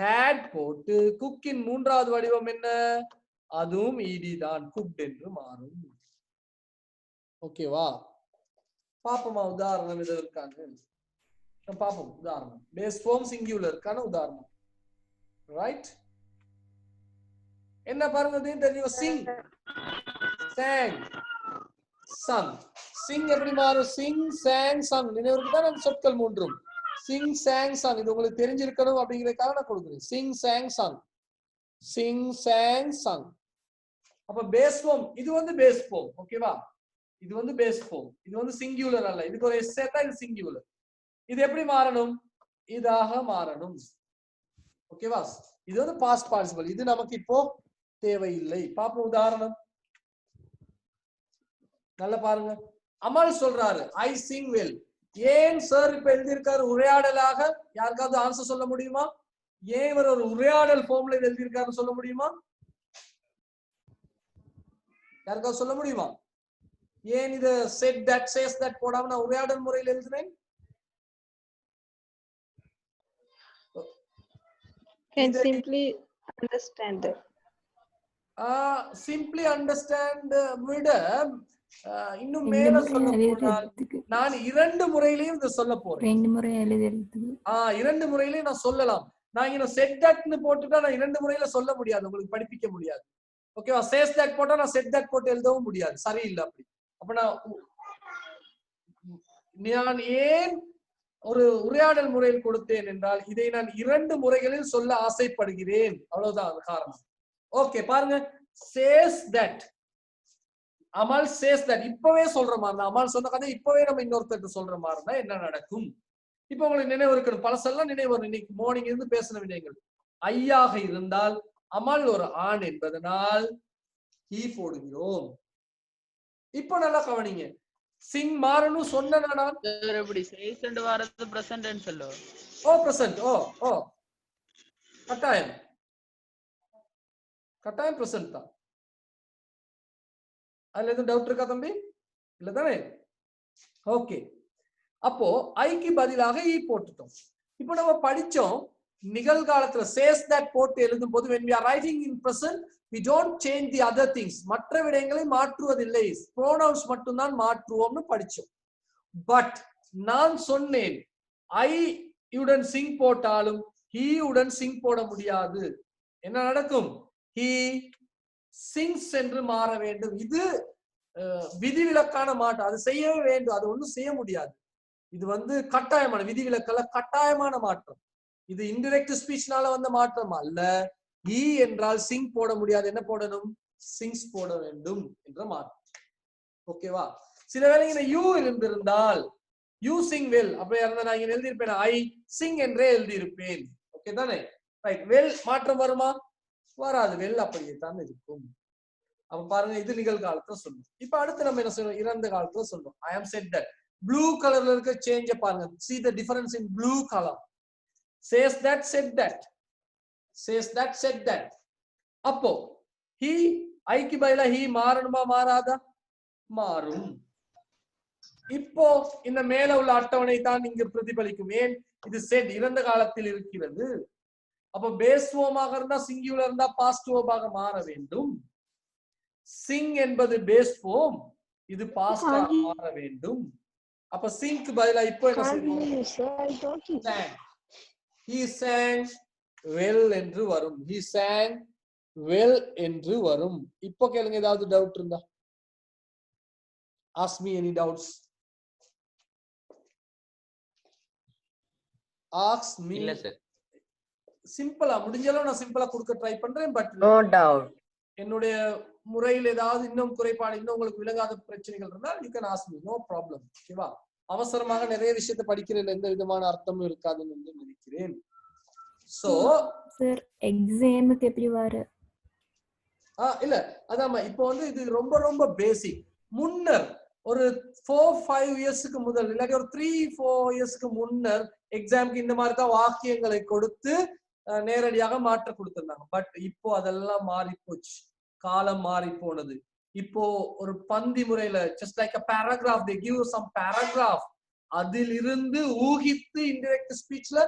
had போட்டு குக்கின் மூன்றாவது வடிவம் என்ன? அதுவும் ed தான், cooked என்று மாறும். ஓகேவா? பாப்போமா உதாரணம் இதற்கான? பாப்போம் உதாரணம். பேஸ் ஃபார்ம் சிங்குலருக்கான உதாரணம். ரைட்? என்ன பாருங்க தெரியும்? sing, sang, sung. sing எப்படி மாறும்? sing, sang, sung. நினைவுக்கு தான் அந்த சொற்கள் மூன்றும். sing, sang, sung. இது உங்களுக்கு தெரிஞ்சிருக்கணும் அப்படிங்கறதுக்காக நான் கொடுக்கிறேன். sing, sang, sung. sing, sang, sung. அப்ப பேஸ் ஃபார்ம் இது வந்து பேஸ் ஃபார்ம். ஓகேவா? இது வந்து பேஸ் ஃபார்ம். இது வந்து சிங்குலர் அல்ல. இதுக்கு ஒரு எஸ் சேர்த்தா இது சிங்குலர். இது எப்படி மாறணும்? இதாக மாறணும். ஓகேவா? இது வந்து பாஸ்ட் பார்ட்டிசிபிள். இது நமக்கு இப்போ தேவையில்லை. பாப்போம் உதாரணம். நல்லா பாருங்க. அமல் சொல்றாரு ஐ சிங் வெல். ஏன் சார் இப்ப எழுதியிருக்காரு உரையாடலாக? யாருக்காவது ஆன்சர் சொல்ல முடியுமா? ஏன் இவர் ஒரு உரையாடல் ஃபார்ம்ல எழுதியிருக்காருன்னு சொல்ல முடியுமா? யாருக்காவது சொல்ல முடியுமா? ஏன் இது said that, says that போடாம நான் உரையாடல் முறையில் எழுதுறேன்? Can simply understand. Simply understand விட இன்னும் மேல சொல்ல போனால் நான் இரண்டு முறையிலையும் இத சொல்ல போறேன். ரெண்டு முறை எழுதுறதுக்கு இரண்டு முறையிலையும் நான் சொல்லலாம். நான் இங்க said that-னு போட்டுட்டா நான் இரண்டு முறையில சொல்ல முடியாது, உங்களுக்கு படிப்பிக்க முடியாது. ஓகேவா? says that போட்டா நான் said that போட்டு எழுதவும் முடியாது, சரியில்லை அப்படி. அப்ப நான் ஏன் ஒரு உரையாடல் முறையில் கொடுத்தேன் என்றால் இதை நான் இரண்டு முறைகளில் சொல்ல ஆசைப்படுகிறேன், அவ்வளவுதான் காரணம். ஓகே பாருங்க, says that. அமல் says that. இப்பவே சொல்ற மாதிரி அமல் சொன்ன கதை இப்பவே நம்ம இன்னொருத்தருக்கு சொல்ற மாதிரி என்ன நடக்கும்? இப்ப உங்களுக்கு நினைவு இருக்கணும், பழசெல்லாம் நினைவு வரும். இன்னைக்கு மார்னிங் இருந்து பேசின விடயங்கள். ஐயாக இருந்தால் அமல் ஒரு ஆண் என்பதனால் he போடுகிறோம். இப்போ நல்லா கவனிங்க. சிங் மாறணும் சொன்ன நான் எப்படி says and வரது present tense அல்ல? ஓ present. ஓ கட்டாயம் present தான். அதுல எதுவும் டவுட் இருக்கா தம்பி? இல்ல தானே? ஓகே. அப்போ ஐக்கு பதிலாக ஈ போட்டுட்டோம். இப்போ நம்ம படிச்சோம் நிகழ்காலத்துல says that போட்டு எழுதும் போது when we are writing in present we don't change the other things. மற்ற விடயங்களை மாற்றுவதில்லை, pronouns மட்டும்தான் மாற்றுவோம்னு படிச்சோம். பட் நான் சொன்னேன் ஐ உடன் சிங் போட்டாலும் he உடன் சிங் போட முடியாது. என்ன நடக்கும்? he sings என்று மாற வேண்டும். இது விதிவிலக்கான மாற்றம். அது செய்யவே வேண்டும், அது ஒண்ணும் செய்ய முடியாது. இது வந்து கட்டாயமான விதிவிலக்கல்ல, கட்டாயமான மாற்றம். இது இன்டைரக்ட் ஸ்பீச்னால வந்த மாற்றம் அல்ல. ஈ என்றால் சிங் போட முடியாது, என்ன போடணும்? சிங்ஸ் போட வேண்டும் என்ற மாற்றம். ஓகேவா? சில வேளைங்க யூ இருந்திருந்தால் யூ சிங் வெல் அப்படி இருந்தா நான் இங்க எழுதியிருப்பேன் ஐ சிங் என்றே எழுதியிருப்பேன். ஓகே தானே? ரைட். வெல் மாற்றம் வருமா? வராது, வெல் அப்படியே தான் இருக்கும். அப்ப பாருங்க, இது நிகழ்காலத்துல சொல்லும். இப்ப அடுத்து நம்ம என்ன சொல்றோம்? இறந்த காலத்துல சொல்றோம் ஐ ஆம் செட் தட். ப்ளூ கலர்ல இருக்க சேஞ்ச பாருங்க. see the difference in blue color. says that, said that. says that, said that. அப்போ he ஐக்கு பதிலா he மாறணுமா மாறாதா? மாறும். இப்போ இந்த மேல உள்ள அட்டவணை தான் இங்கு பிரதிபலிக்கும். ஏன்? இது said இறந்த காலத்தில் இருக்கிறது. அப்ப பேஸ் ஃபார்மாக இருந்தா சிங்குலர் இருந்தா பாஸ்ட் ஃபார்மாக மாற வேண்டும். சிங் என்பது பேஸ் ஃபார்ம், இது பாஸ்டா மாற வேண்டும். அப்ப சிங்க்கு பதிலா இப்போ என்ன செய்யணும்? he sang well என்று வரும். he sang well என்று வரும். இப்போ கேளுங்க, ஏதாவது டவுட் இருந்தா ask me any doubts. ask me. இல்ல சார், சிம்பிளா முடிஞ்சளவு நான் சிம்பிளா கொடுக்க ட்ரை பண்றேன். But No doubt. என்னுடைய முறையில் ஏதாவது இன்னும் குறைபாடு இன்னும் உங்களுக்கு விளங்காத பிரச்சனைகள் இருந்தால் you can ask me, no problem. ஓகேவா? அவசரமாக நிறைய விஷயத்தை படிக்கிறதுல எந்த விதமான அர்த்தமும் இருக்காதுன்னு நினைக்கிறேன். சோ சார் எக்ஸாமுக்கு எப்படி வர? இல்ல அதாம இப்போ வந்து இது ரொம்ப ரொம்ப பேசிக். முன்னர் ஒரு 4-5 இயர்ஸ்க்கு முதல் இல்லாட்டி ஒரு 3-4 இயர்ஸ்க்கு முன்னர் எக்ஸாமுக்கு இந்த மாதிரி தான் வாக்கியங்களை கொடுத்து நேரடியாக மாற்ற கொடுத்திருந்தாங்க. பட் இப்போ அதெல்லாம் மாறி போச்சு, காலம் மாறி போனது. இப்போ ஒரு பந்தி முறையில just like a paragraph, they give some paragraph, அதிலிருந்து ஊகித்து இன்டைரக்ட் ஸ்பீச்ல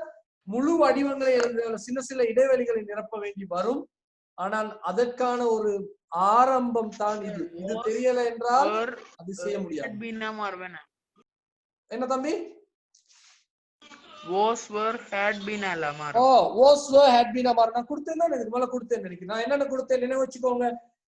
முழு வடிவங்களை எழுத சின்ன சில இடைவெளிகளை நிரப்ப வேண்டி வரும். ஆனால் அதற்கான ஒரு ஆரம்பம் தான் இது. இது தெரியல என்றால் அது செய்ய முடியாது. என்ன தம்பி? was were had been அல்ல மாறு. was were had been மாறு. நான் கொடுத்தேன்னா இதுக்கு மேல கொடுத்தேன்னு நினைக்கிறேன். நான் என்னென்ன கொடுத்தேன் நினைவு வச்சுக்கோங்க.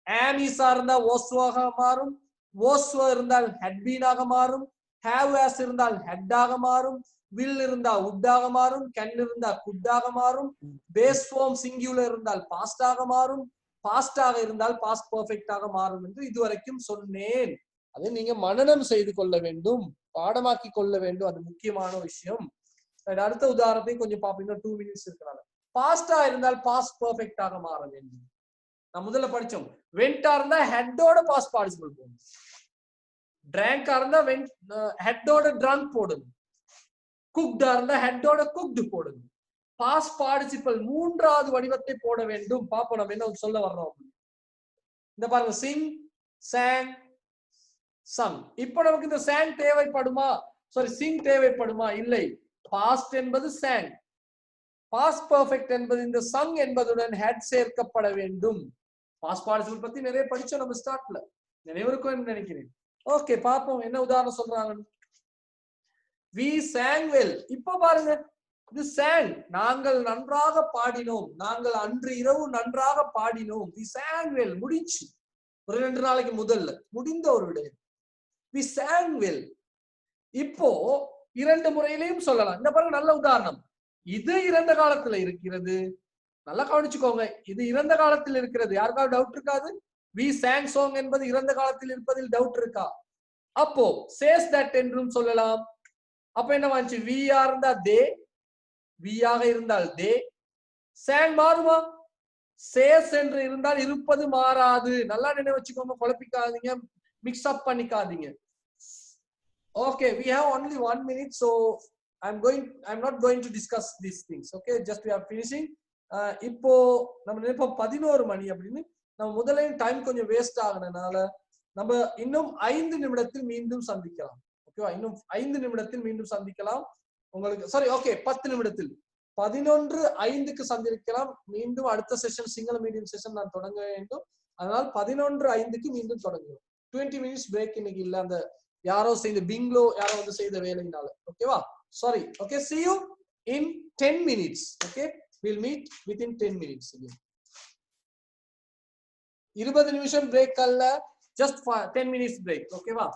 am is இருந்தா was ஆக மாறும், was were இருந்தால் had been ஆக மாறும், have as இருந்தால் had ஆக மாறும், will இருந்தா would ஆக மாறும், can இருந்தா could ஆக மாறும், base form singular இருந்தால் past ஆக மாறும், past ஆக இருந்தால் past perfect ஆக மாறும் என்று இதுவரைக்கும் சொன்னேன். அதை நீங்க மனனம் செய்து கொள்ள வேண்டும், பாடமாக்கி கொள்ள வேண்டும். அது முக்கியமான விஷயம். அடுத்த உதாரணத்தை கொஞ்சம் பாப்பீங்க, 2 minutes இருக்கிறாங்க. பாஸ்டா இருந்தால் பாஸ்ட் பெர்ஃபெக்ட் ஆக மாற வேண்டும். நான் முதல்ல படிச்சோம். வெண்டா இருந்தா ஹெட்டோட பாஸ்ட் பார்ட்டிசிபிள் போடணும். ட்ராங்கா இருந்தா ஹெட்டோட ட்ரங்க் போடணும். குக்டா இருந்தா ஹெட்டோட குக்டு போடணும். பாஸ்ட் பார்ட்டிசிபிள் 3வது வடிவத்தை போட வேண்டும். பாப்போம் நம்ம என்ன சொல்ல வர்றோம். இந்த பாருங்க, சிங், sang, sung. இப்போ நமக்கு இந்த sang தேவைப்படுமா? சாரி, சிங் தேவைப்படுமா? இல்லை. பாஸ்ட் என்பது sang, பாஸ்ட் பெர்ஃபெக்ட் என்பது இந்த sung என்பதுடன் had சேர்க்கப்பட வேண்டும். பாஸ்ட் பார்ட்டிசிபிள் பத்தி நிறைய படிச்சோம் நம்ம ஸ்டார்ட்ல, நினைவிருக்கும் நினைக்கிறேன். ஓகே, பாப்போம் என்ன உதாரணம் சொல்றாங்க. we sang well. இப்போ பாருங்க, இது sang, நாங்கள் நன்றாக பாடினோம், நாங்கள் அன்று இரவு நன்றாக பாடினோம். we sang well முடிஞ்சு ஒரு 2 நாளைக்கு முதல்ல முடிந்த ஒரு விடயம். we sang well. இப்போ 2 முறையிலையும் சொல்லலாம். இந்த பாருங்க, நல்ல உதாரணம். இது இறந்த காலத்துல இருக்கிறது, நல்லா கவனிச்சுக்கோங்க. இது இறந்த காலத்தில் இருக்கிறது, யாருக்காவது டவுட் இருக்காது? we sang song என்பது இறந்த காலத்தில் இருப்பதில் டவுட் இருக்கா? அப்போ says that என்றும் சொல்லலாம். அப்ப என்ன வந்துச்சு? we ஆ இருந்தா they, we ஆக இருந்தால் they. sang மாறுமா? says என்று இருந்தால் இருப்பது மாறாது. நல்லா நினைவு வச்சுக்கோங்க, குழப்பிக்காதீங்க, மிக்ஸ் அப் பண்ணிக்காதீங்க. Okay, we have only 1 minute, so I'm not going to discuss these things. Okay, just we are finishing. இப்போ நம்ம நினைப்போம் 11 மணி அப்படின்னு. நம்ம முதல்ல டைம் கொஞ்சம் வேஸ்ட் ஆகுனனால நம்ம இன்னும் 5 நிமிடத்தில் மீண்டும் சந்திக்கலாம். ஓகேவா? இன்னும் 5 நிமிடத்தில் மீண்டும் சந்திக்கலாம். உங்களுக்கு சாரி, ஓகே, 10 நிமிடத்தில் 11:05க்கு சந்திக்கலாம். மீண்டும் அடுத்த செஷன், சிங்கிள் மீடியம் செஷன் நான் தொடங்க வேண்டும். அதனால் 11:05க்கு மீண்டும் தொடங்குவோம். 20 minutes பிரேக் இன்னைக்கு இல்ல, அந்த யாரோ செய்த பிங்லோ யாரோ வந்து செய்த வேலையினால. ஓகேவா? Sorry. Okay, see you in 10 minutes. Okay, we'll meet within 10 minutes again. 20 நிமிஷம் பிரேக் அல்ல, just 10 minutes break. ஓகேவா?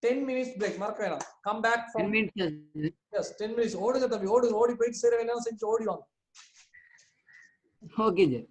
10 minutes break, மறக்க வேணாம். come back from 10 minutes. yes, 10 minutes. ஓடுங்க தம்பி, ஓடி போயிட்டு சேர வேணாம் செஞ்சு ஓடி வாங்க. Okay, sir.